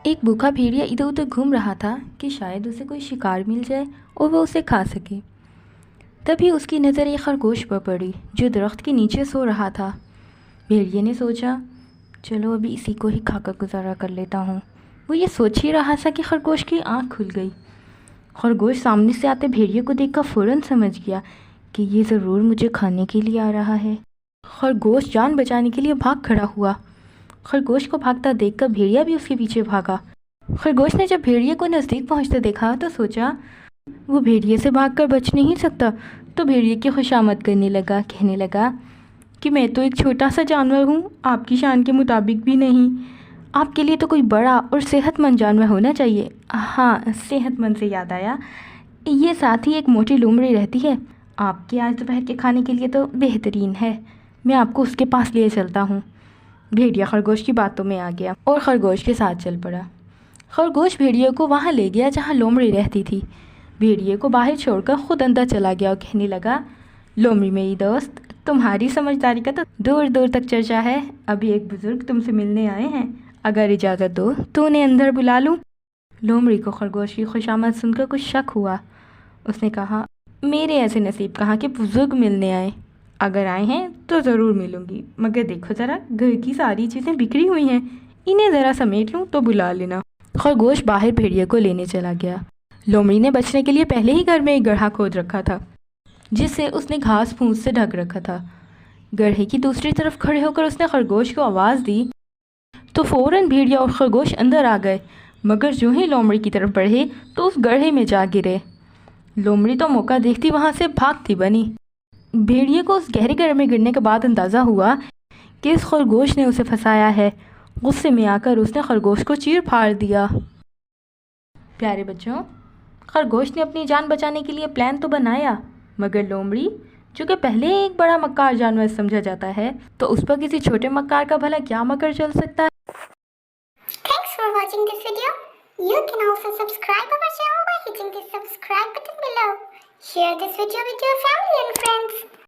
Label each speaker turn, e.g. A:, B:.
A: ایک بھوکا بھیڑیا ادھر ادھر گھوم رہا تھا کہ شاید اسے کوئی شکار مل جائے اور وہ اسے کھا سکے۔ تبھی اس کی نظر ایک خرگوش پر پڑی جو درخت کے نیچے سو رہا تھا۔ بھیڑیے نے سوچا، چلو ابھی اسی کو ہی کھا کر گزارا کر لیتا ہوں۔ وہ یہ سوچ ہی رہا تھا کہ خرگوش کی آنکھ کھل گئی۔ خرگوش سامنے سے آتے بھیڑیے کو دیکھ کر فوراً سمجھ گیا کہ یہ ضرور مجھے کھانے کے لیے آ رہا ہے۔ خرگوش جان بچانے کے لیے بھاگ کھڑا ہوا۔ خرگوش کو بھاگتا دیکھ کر بھیڑیا بھی اس کے پیچھے بھاگا۔ خرگوش نے جب بھیڑیے کو نزدیک پہنچتے دیکھا تو سوچا وہ بھیڑیے سے بھاگ کر بچ نہیں سکتا، تو بھیڑیے کی خوشامد کرنے لگا، کہنے لگا کہ میں تو ایک چھوٹا سا جانور ہوں، آپ کی شان کے مطابق بھی نہیں۔ آپ کے لیے تو کوئی بڑا اور صحت مند جانور ہونا چاہیے۔ ہاں، صحت مند سے یاد آیا، یہ ساتھ ہی ایک موٹی لومڑی رہتی ہے، آپ کے آج دوپہر کے کھانے کے لیے تو بہترین ہے، میں آپ کو اس کے پاس لے چلتا ہوں۔ بھیڑیا خرگوش کی باتوں میں آ گیا اور خرگوش کے ساتھ چل پڑا۔ خرگوش بھیڑیے کو وہاں لے گیا جہاں لومڑی رہتی تھی۔ بھیڑیے کو باہر چھوڑ کر خود اندر چلا گیا اور کہنے لگا، لومڑی میری دوست، تمہاری سمجھداری کا تو دور دور تک چرچا ہے۔ ابھی ایک بزرگ تم سے ملنے آئے ہیں، اگر اجازت دو تو انہیں اندر بلا لوں۔ لومڑی کو خرگوش کی خوشامد سن کر کچھ شک ہوا۔ اس نے کہا، میرے ایسے نصیب کہاں کہ بزرگ ملنے آئے، اگر آئے ہیں تو ضرور ملوں گی، مگر دیکھو ذرا گھر کی ساری چیزیں بکھری ہوئی ہیں، انہیں ذرا سمیٹ لوں تو بلا لینا۔ خرگوش باہر بھیڑیے کو لینے چلا گیا۔ لومڑی نے بچنے کے لیے پہلے ہی گھر میں ایک گڑھا کھود رکھا تھا جس سے اس نے گھاس پھوس سے ڈھک رکھا تھا۔ گڑھے کی دوسری طرف کھڑے ہو کر اس نے خرگوش کو آواز دی تو فوراً بھیڑیا اور خرگوش اندر آ گئے، مگر جو ہی لومڑی کی طرف بڑھے تو اس گڑھے میں جا گرے۔ لومڑی تو موقع دیکھتی وہاں سے بھاگتی بنی۔ بھیڑیے کو اس گہرے گڑھے میں گرنے کے بعد اندازہ ہوا کہ اس خرگوش نے اسے پھنسایا ہے۔ غصے میں آ کر اس نے خرگوش کو چیر پھاڑ دیا۔ پیارے بچوں، خرگوش نے اپنی جان بچانے کے لیے پلان تو بنایا، مگر لومڑی جو کہ پہلے ایک بڑا مکار جانور سمجھا جاتا ہے، تو اس پر کسی چھوٹے مکار کا بھلا کیا مکر چل سکتا ہے؟
B: Thanks for watching this video. You can also subscribe our channel by hitting the subscribe button below. Share this video with your family and friends.